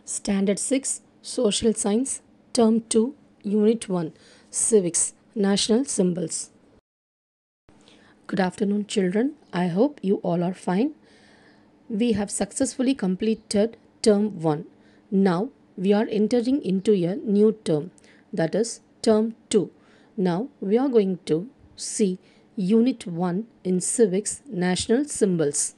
Standard 6 Social Science Term 2 Unit 1 Civics National Symbols. Good afternoon, children. I hope you all are fine. We have successfully completed Term 1. Now we are entering into a new term, that is Term 2. Now we are going to see Unit 1 in Civics National Symbols.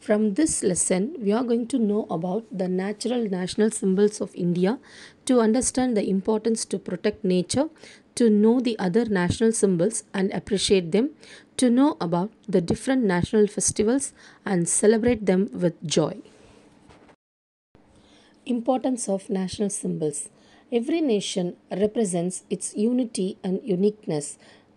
From this lesson, we are going to know about the natural national symbols of India, to understand the importance to protect nature, to know the other national symbols and appreciate them, to know about the different national festivals and celebrate them with joy. Importance of national symbols. Every nation represents its unity and uniqueness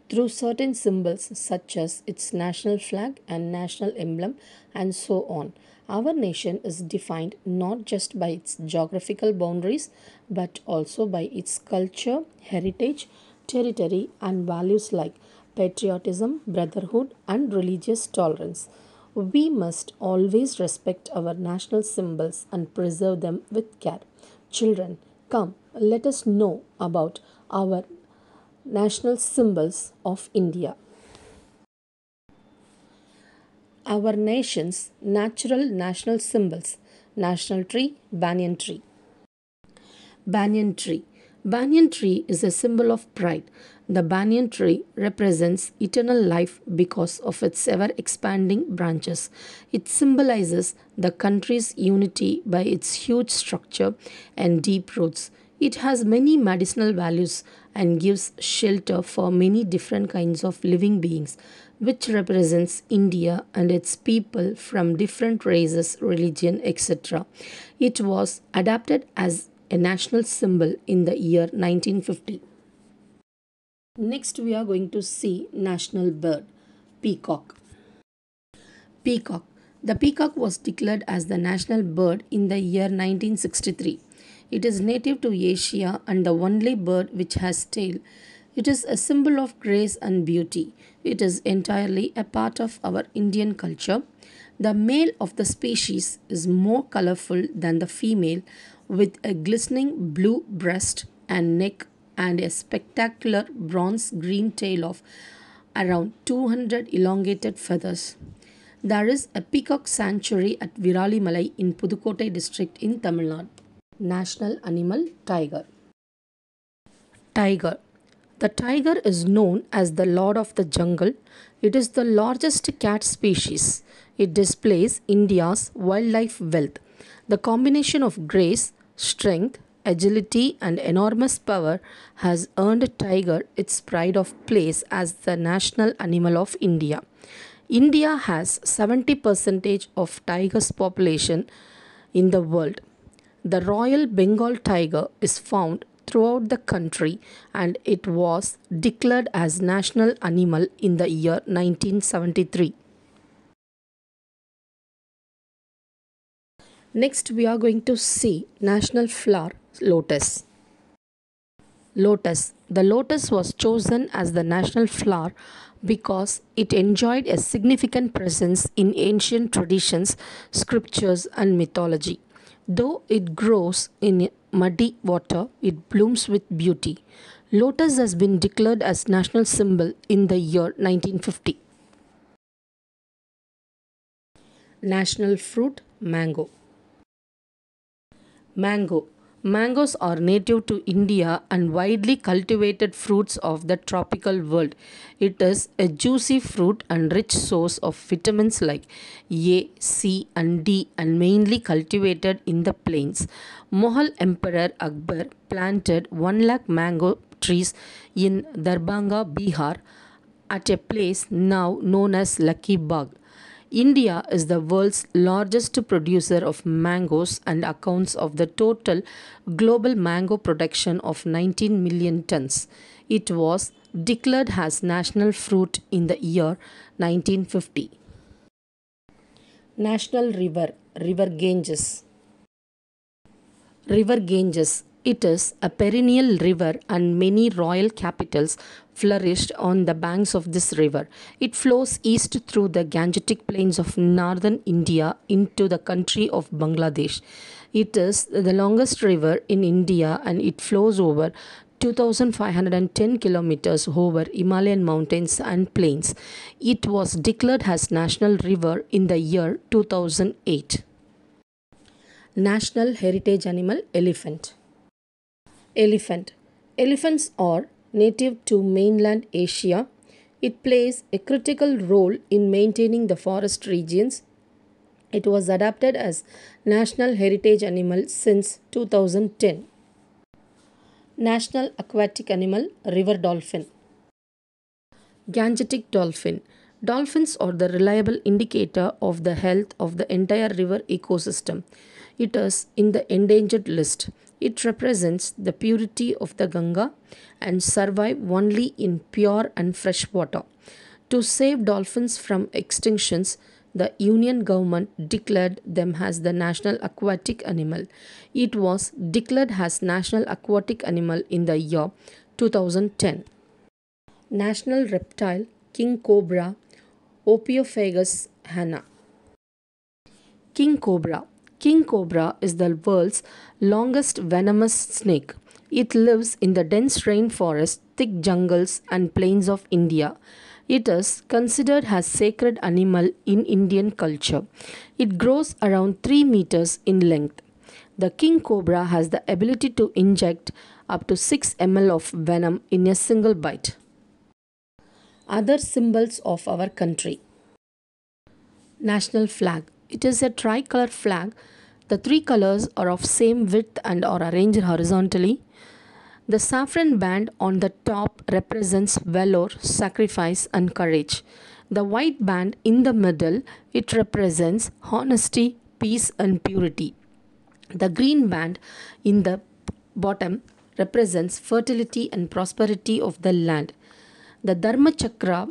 through certain symbols such as its national flag and national emblem and so on. Our nation is defined not just by its geographical boundaries but also by its culture, heritage, territory and values like patriotism, brotherhood and religious tolerance. We must always respect our national symbols and preserve them with care. Children, come, let us know about our national symbols of India. Our nation's natural national symbols. National tree, banyan tree. Banyan tree. Banyan tree is a symbol of pride. The banyan tree represents eternal life because of its ever expanding branches. It symbolizes the country's unity by its huge structure and deep roots. It has many medicinal values and gives shelter for many different kinds of living beings, which represents India and its people from different races, religion, etc. It was adapted as a national symbol in the year 1950. Next, we are going to see national bird, peacock. Peacock. The peacock was declared as the national bird in the year 1963. It is native to Asia and the only bird which has tail. It is a symbol of grace and beauty. It is entirely a part of our Indian culture. The male of the species is more colorful than the female, with a glistening blue breast and neck and a spectacular bronze green tail of around 200 elongated feathers. There is a peacock sanctuary at Viralimalai in Pudukkottai district in Tamil Nadu. National animal tiger. Tiger. The tiger is known as the lord of the jungle. It is the largest cat species. It displays India's wildlife wealth. The combination of grace, strength, agility and enormous power has earned tiger its pride of place as the national animal of India. India has 70% of tigers population in the world. The Royal Bengal tiger is found throughout the country and it was declared as national animal in the year 1973. Next, we are going to see national flower, lotus. Lotus. The lotus was chosen as the national flower because it enjoyed a significant presence in ancient traditions, scriptures and mythology. Though it grows in muddy water, it blooms with beauty. Lotus has been declared as national symbol in the year 1950. National fruit, mango. Mango. Mangoes are native to India and widely cultivated fruits of the tropical world. It is a juicy fruit and rich source of vitamins like A, C and D and mainly cultivated in the plains. Mughal Emperor Akbar planted 1 lakh mango trees in Darbhanga, Bihar at a place now known as Lucky Bagh. India is the world's largest producer of mangoes and accounts of the total global mango production of 19 million tons. It was declared as national fruit in the year 1950. National river, River Ganges. River Ganges. It is a perennial river and many royal capitals flourished on the banks of this river. It flows east through the Gangetic plains of northern India into the country of Bangladesh. It is the longest river in India and it flows over 2510 kilometers over Himalayan mountains and plains. It was declared as National River in the year 2008. National Heritage Animal Elephant. Elephant. Elephants are native to mainland Asia. It plays a critical role in maintaining the forest regions. It was adopted as National Heritage Animal since 2010. National Aquatic Animal River Dolphin. Gangetic Dolphin. Dolphins are the reliable indicator of the health of the entire river ecosystem. It is in the endangered list. It represents the purity of the Ganga and survive only in pure and fresh water. To save dolphins from extinctions, the Union government declared them as the national aquatic animal. It was declared as national aquatic animal in the year 2010. National Reptile King Cobra Ophiophagus hana. King Cobra. King cobra is the world's longest venomous snake. It lives in the dense rainforest, thick jungles and plains of India. It is considered as sacred animal in Indian culture. It grows around 3 meters in length. The king cobra has the ability to inject up to 6 ml of venom in a single bite. Other symbols of our country. National flag. It is a tricolor flag. The 3 colors are of same width and are arranged horizontally. The saffron band on the top represents valor, sacrifice and courage. The white band in the middle, it represents honesty, peace and purity. The green band in the bottom represents fertility and prosperity of the land. The Dharma Chakra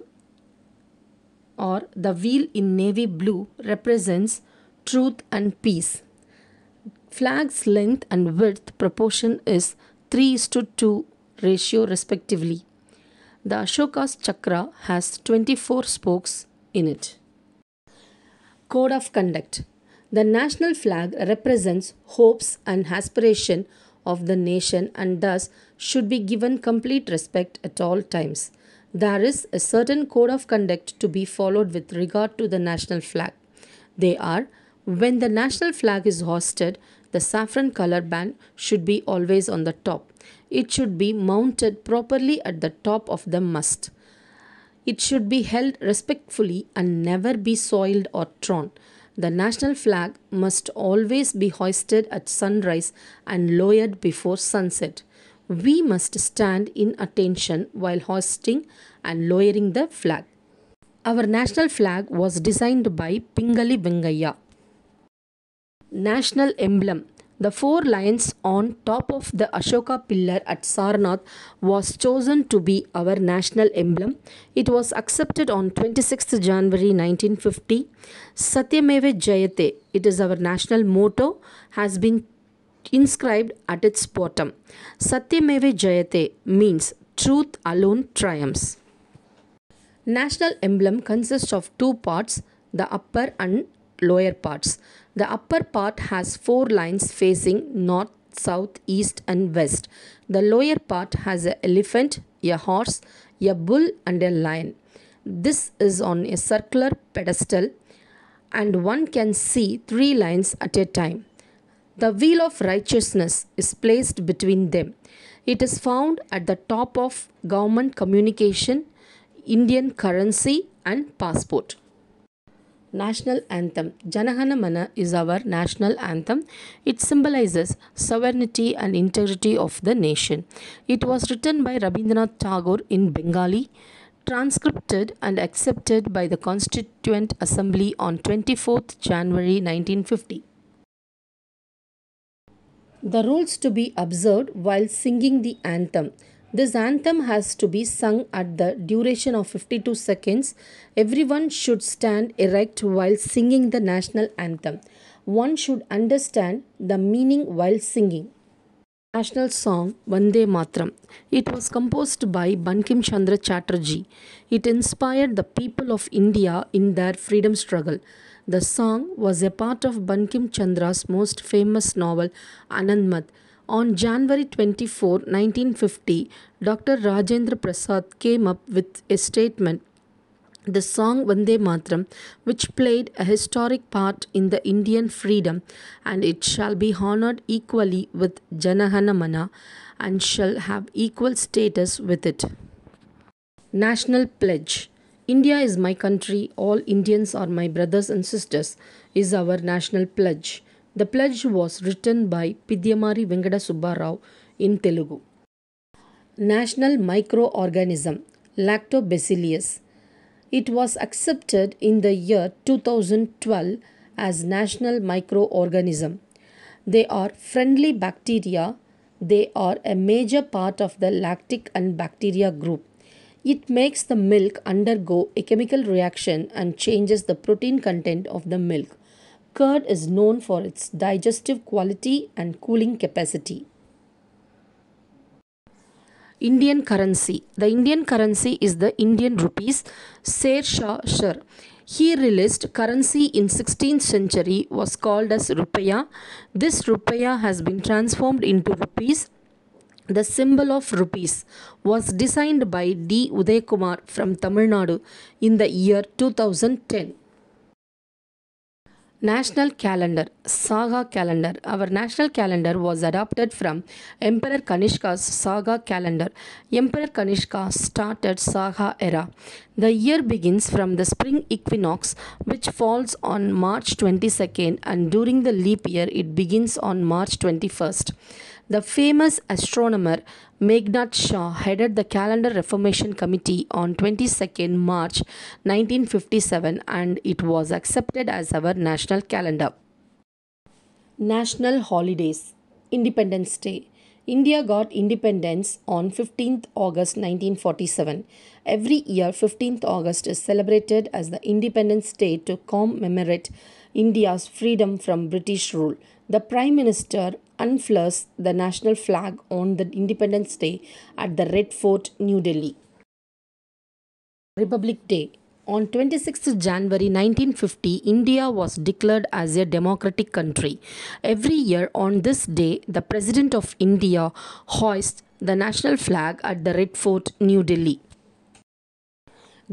or the wheel in navy blue represents truth and peace. Flag's length and width proportion is 3:2 ratio respectively. The Ashoka's chakra has 24 spokes in it. Code of conduct. The national flag represents hopes and aspiration of the nation and thus should be given complete respect at all times. There is a certain code of conduct to be followed with regard to the national flag. They are: when the national flag is hoisted, the saffron color band should be always on the top. It should be mounted properly at the top of the mast. It should be held respectfully and never be soiled or torn. The national flag must always be hoisted at sunrise and lowered before sunset. We must stand in attention while hoisting and lowering the flag. Our national flag was designed by Pingali Vengaya. National emblem. The 4 lions on top of the Ashoka pillar at Sarnath was chosen to be our national emblem. It was accepted on 26th January 1950. Satyameva Jayate, it is our national motto, has been inscribed at its bottom. Satyameva Jayate means truth alone triumphs. National emblem consists of 2 parts, the upper and lower parts. The upper part has 4 lines facing north, south, east and west. The lower part has an elephant, a horse, a bull and a lion. This is on a circular pedestal and one can see 3 lines at a time. The wheel of righteousness is placed between them. It is found at the top of government communication, Indian currency and passport. National anthem. Janagana Mana is our national anthem. It symbolizes sovereignty and integrity of the nation. It was written by Rabindranath Tagore in Bengali, transcribed and accepted by the Constituent Assembly on 24th January 1950. The rules to be observed while singing the anthem. This anthem has to be sung at the duration of 52 seconds. Everyone should stand erect while singing the national anthem. One should understand the meaning while singing. National song Vande Matram. It was composed by Bankim Chandra Chatterjee. It inspired the people of India in their freedom struggle. The song was a part of Bankim Chandra's most famous novel Anand Mat. On January 24, 1950, Dr. Rajendra Prasad came up with a statement. The song Vande Matram, which played a historic part in the Indian freedom, and it shall be honored equally with Janagana Mana and shall have equal status with it. National Pledge. India is my country, all Indians are my brothers and sisters, is our national pledge. The pledge was written by Pidyamari Venkata Subba Rao in Telugu. National Microorganism Lactobacillus. It was accepted in the year 2012 as national microorganism. They are friendly bacteria. They are a major part of the lactic and bacteria group. It makes the milk undergo a chemical reaction and changes the protein content of the milk. Curd is known for its digestive quality and cooling capacity. Indian currency. The Indian currency is the Indian rupees. Sher Shah Sher. He released currency in 16th century was called as rupaya. This rupaya has been transformed into rupees. The symbol of rupees was designed by D. Uday Kumar from Tamil Nadu in the year 2010. National calendar, Saga calendar. Our national calendar was adopted from Emperor Kanishka's Saga calendar. Emperor Kanishka started Saga era. The year begins from the spring equinox, which falls on March 22nd, and during the leap year, it begins on March 21st. The famous astronomer Meghnad Shah headed the Calendar Reformation Committee on 22nd March 1957, and it was accepted as our national calendar. National holidays. Independence Day. India got independence on 15th August 1947. Every year 15th August is celebrated as the Independence Day to commemorate India's freedom from British rule. The Prime Minister unfurls the national flag on the Independence Day at the Red Fort, New Delhi. Republic Day. On 26th January 1950, India was declared as a democratic country. Every year on this day, the President of India hoists the national flag at the Red Fort, New Delhi.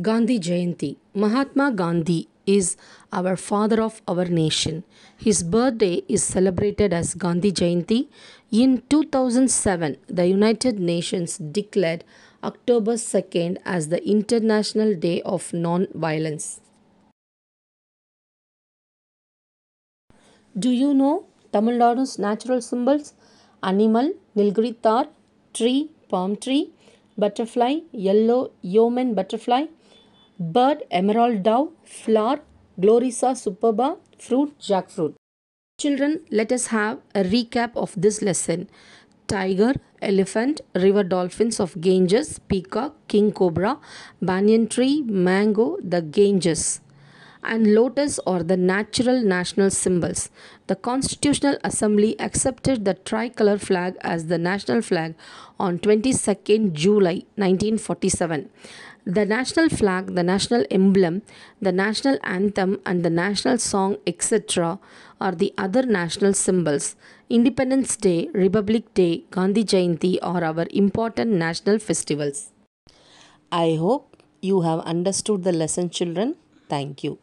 Gandhi Jayanti. Mahatma Gandhi is our father of our nation. His birthday is celebrated as Gandhi Jayanti. In 2007, the United Nations declared October 2nd as the International Day of Non-Violence. Do you know Tamil Nadu's natural symbols? Animal, Nilgiri Tar, tree, palm tree, butterfly, yellow yeoman butterfly, bird, emerald dove, flower, Glorisa superba, fruit, jackfruit. Children, let us have a recap of this lesson. Tiger, elephant, river dolphins of Ganges, peacock, king cobra, banyan tree, mango, the Ganges, and lotus are the natural national symbols. The Constitutional Assembly accepted the tricolor flag as the national flag on 22nd July 1947. The national flag, the national emblem, the national anthem, and the national song, etc., are the other national symbols. Independence Day, Republic Day, Gandhi Jayanti are our important national festivals. I hope you have understood the lesson, children. Thank you.